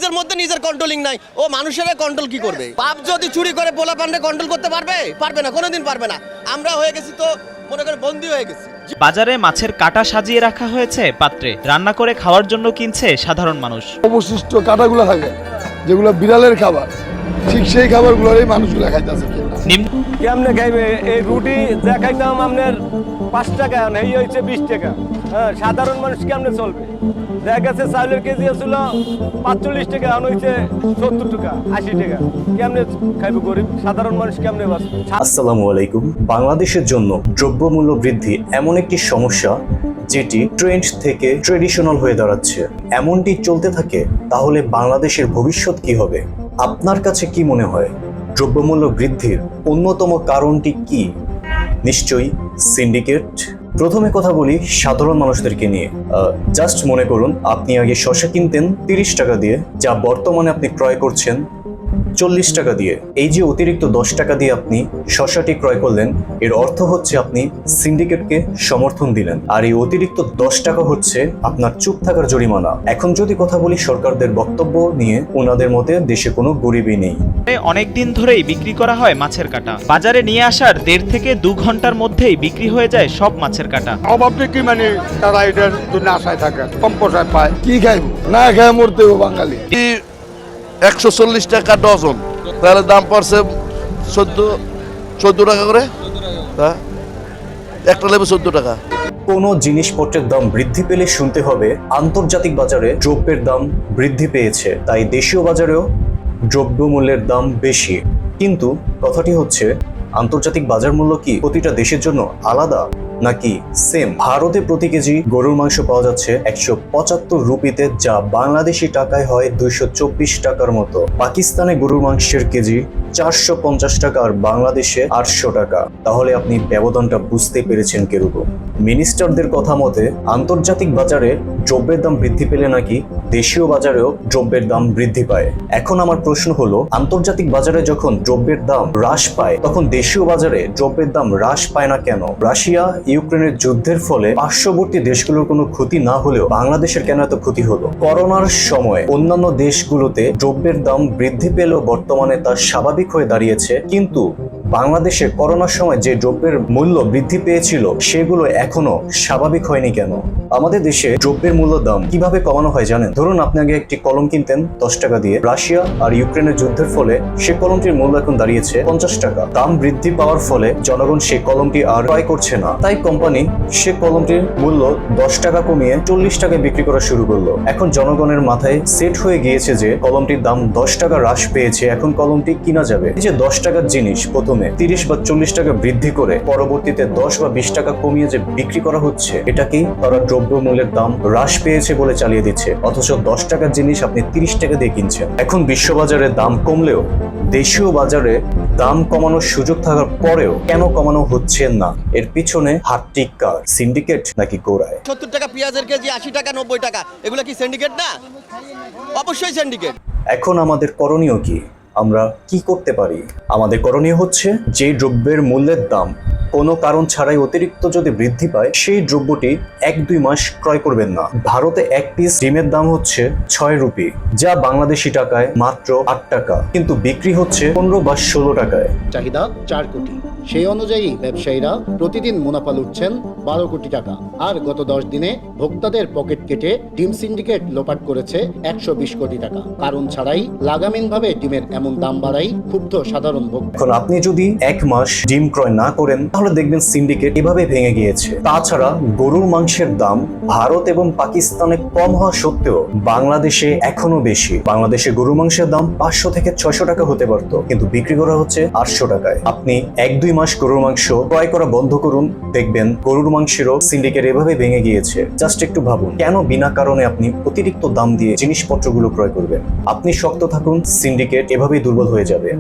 নিজের মধ্যে নিজের কন্ট্রোলিং নাই, ও মানুষের কন্ট্রোল কি করবে? বাপ যদি চুরি করে পোলা পান্ডে কন্ট্রোল করতে পারবে না, কোনোদিন পারবে না। আমরা হয়ে গেছি তো মনে করে বন্দী হয়ে গেছি। বাজারে মাছের কাটা সাজিয়ে রাখা হয়েছে পাত্রে, রান্না করে খাওয়ার জন্য কিনছে সাধারণ মানুষ। অবশিষ্ট কাটাগুলো থাকে যেগুলো বিড়ালের খাবার, ঠিক সেই খাবারগুলোরই মানুষগুলো খাইতেছে। কেমনে খাইবে? এই রুটি যা খাইতাম আপনার 5 টাকা, এই হয়েছে 20 টাকা। হ্যাঁ, সাধারণ মানুষ কেমনে চলবে? দেখা গেছে চাউলের কেজি ছিল 45 টাকা, এখন হয়েছে 70 টাকা 80 টাকা। কেমনে খাইবে গরিব সাধারণ মানুষ? কেমনে বাঁচবে? আসসালামু আলাইকুম। বাংলাদেশের জন্য দ্রব্যমূল্য বৃদ্ধি এমন একটি সমস্যা যেটি ট্রেন্ড থেকে ট্রেডিশনাল হয়ে দাঁড়াচ্ছে। এমনটি চলতে থাকে তাহলে বাংলাদেশের ভবিষ্যৎ কি হবে? আপনার কাছে কি মনে হয় দ্রব্যমূল্য বৃদ্ধির অন্যতম কারণটি কি? নিশ্চয়ই সিন্ডিকেট। প্রথমে কথা বলি সাধারণ মানুষদেরকে নিয়ে। জাস্ট মনে করুন, আপনি আগে শসা কিনতেন 30 টাকা দিয়ে, যা বর্তমানে আপনি ক্রয় করছেন 40 টাকা দিয়ে। এই যে অতিরিক্ত 10 টাকা দিয়ে আপনি শসাটি ক্রয় করলেন, এর অর্থ হচ্ছে আপনি সিন্ডিকেটকে সমর্থন দিলেন, আর এই অতিরিক্ত 10 টাকা হচ্ছে আপনার চুপ থাকার জরিমানা। এখন যদি কথা বলি সরকারদের বক্তব্য নিয়ে, ওনাদের মতে দেশে কোনো গরিবই নেই। অনেকদিন ধরেই বিক্রি করা হয় মাছের কাটা। বাজারে নিয়ে আসার 1.5 থেকে 2 ঘন্টার মধ্যেই বিক্রি হয়ে যায় সব মাছের কাটা। অভাবটা কি মানে তারা এটার জন্য আশায় থাকে, কম পয়সায় পায়, কি খাইব? না খায় মরতে হবে বাঙালি। 140 টাকা ডজন, তাহলে দাম পড়ছে 14 টাকা করে। হ্যাঁ, একটা লেবু 14 টাকা। কোনো জিনিসপত্রের দাম বৃদ্ধি পেলে শুনতে হবে আন্তর্জাতিক বাজারে দ্রব্যের দাম বৃদ্ধি পেয়েছে, তাই দেশীয় বাজারেও দ্রব্যমূল্যের দাম বেশি। কিন্তু কথাটি হচ্ছে, আন্তর্জাতিক বাজার মূল্য কি প্রতিটা দেশের জন্য আলাদা নাকি সেম? ভারতে প্রতি কেজি গরুর মাংস পাওয়া যাচ্ছে 175 রুপিতে, যা বাংলাদেশি টাকায় হয় 224 টাকার মতো। পাকিস্তানে গরুর মাংসের কেজি 450 টাকা আর বাংলাদেশে 800 টাকা। তাহলে আপনি ব্যবধানটা বুঝতে পেরেছেন কিরকম। মিনিস্টারদের কথা মতে আন্তর্জাতিক বাজারে দ্রব্যের দাম বৃদ্ধি পেলে নাকি দেশীয় বাজারেও দ্রব্যের দাম বৃদ্ধি পায়। এখন আমার প্রশ্ন হলো, আন্তর্জাতিক বাজারে যখন দ্রব্যের দাম হ্রাস পায় তখন দেশীয় বাজারে দ্রব্যের দাম হ্রাস পায় না কেন? রাশিয়া ইউক্রেনের যুদ্ধের ফলে পার্শ্ববর্তী দেশগুলোর কোনো ক্ষতি না হলেও বাংলাদেশের কেন এত ক্ষতি হলো? করোনার সময় অন্যান্য দেশগুলোতে দ্রব্যের দাম বৃদ্ধি পেলেও বর্তমানে তা স্বাভাবিক হয়ে দাঁড়িয়েছে, কিন্তু বাংলাদেশে করোনার সময় যে দ্রব্যের মূল্য বৃদ্ধি পেয়েছিল সেগুলো এখনো স্বাভাবিক হয়নি কেন? আমাদের দেশে দ্রব্যের মূল্য দাম কিভাবে কমানো হয় জানেন? ধরুন, আপনি আগে একটি কলম কিনতেন 10 টাকা দিয়ে, রাশিয়া আর ইউক্রেনের যুদ্ধের ফলে সে কলমটির মূল্য এখন দাঁড়িয়েছে 50 টাকা। দাম বৃদ্ধি পাওয়ার ফলে জনগণ সেই কলমটি আর ক্রয় করছে না, তাই কোম্পানি সে কলমটির মূল্য 10 টাকা কমিয়ে 40 টাকায় বিক্রি করা শুরু করলো। এখন জনগণের মাথায় সেট হয়ে গিয়েছে যে কলমটির দাম 10 টাকা হ্রাস পেয়েছে, এখন কলমটি কিনা যাবে। এই যে 10 টাকার জিনিস প্রথমে 30 বা 40 টাকা বৃদ্ধি করে পরবর্তীতে 10 বা 20 টাকা কমিয়ে যে বিক্রি করা হচ্ছে, এটাকেই তারা দ্রব্যমূল্যের দাম হ্রাস পেয়েছে বলে চালিয়ে দিচ্ছে। অথচ 10 টাকার জিনিস আপনি 30 টাকা দিয়ে কিনছেন। এখন বিশ্ববাজারে দাম কমলেও দেশীয় বাজারে দাম কমানোর সুযোগ থাকার পরেও কেন কমানো হচ্ছে না? এর পিছনে হাতটি কার? সিন্ডিকেট নাকি গোড়ায়? 70 টাকা পেঁয়াজের কেজি, 80 টাকা 90 টাকা, এগুলো কি সিন্ডিকেট না? অবশ্যই সিন্ডিকেট। এখন আমাদের করণীয় কি? আমরা কি করতে পারি? আমাদের করণীয় হচ্ছে, যে দ্রব্যের মূল্যের দাম কোনো কারণ ছাড়াই অতিরিক্ত যদি বৃদ্ধি পায়, সেই দ্রব্যটি 1-2 মাস ক্রয় করবেন না। ভারতে 1 পিস ডিমের দাম হচ্ছে 6 রুপি, যা বাংলাদেশি টাকায় মাত্র 8 টাকা, কিন্তু বিক্রি হচ্ছে 15 বা 16 টাকায়। চাহিদা 4 কোটি, সেই অনুযায়ী ব্যবসায়ীরা প্রতিদিন মুনাফা লুটছেন 12 কোটি টাকা। আর গত 10 দিনে ভোক্তাদের পকেট কেটে ডিম সিন্ডিকেট লোপাট করেছে 120 কোটি টাকা। কারণ ছাড়াই লাগামহীনভাবে ডিমের এমন দাম বাড়াই ক্ষুব্ধ সাধারণ ভোক্তা। এখন আপনি যদি 1 মাস ডিম ক্রয় না করেন তাহলে দেখবেন সিন্ডিকেট এভাবে ভেঙে গিয়েছে। তাছাড়া গরুর মাংসের দাম ভারত এবং পাকিস্তানে কম হওয়া সত্ত্বেও বাংলাদেশে এখনো বেশি। বাংলাদেশে গরুর মাংসের দাম 500 থেকে 600 টাকা হতে পারতো, কিন্তু বিক্রি করা হচ্ছে 800 টাকায়। আপনি 1-2 মাস গরুর মাংস ক্রয় করা বন্ধ করুন, দেখবেন গরুর মাংসেরও সিন্ডিকেট এভাবে ভেঙে গিয়েছে। জাস্ট একটু ভাবুন, কেন বিনা কারণে আপনি অতিরিক্ত দাম দিয়ে জিনিসপত্রগুলো ক্রয় করবেন? আপনি শক্ত থাকুন, সিন্ডিকেট এভাবেই দুর্বল হয়ে যাবে।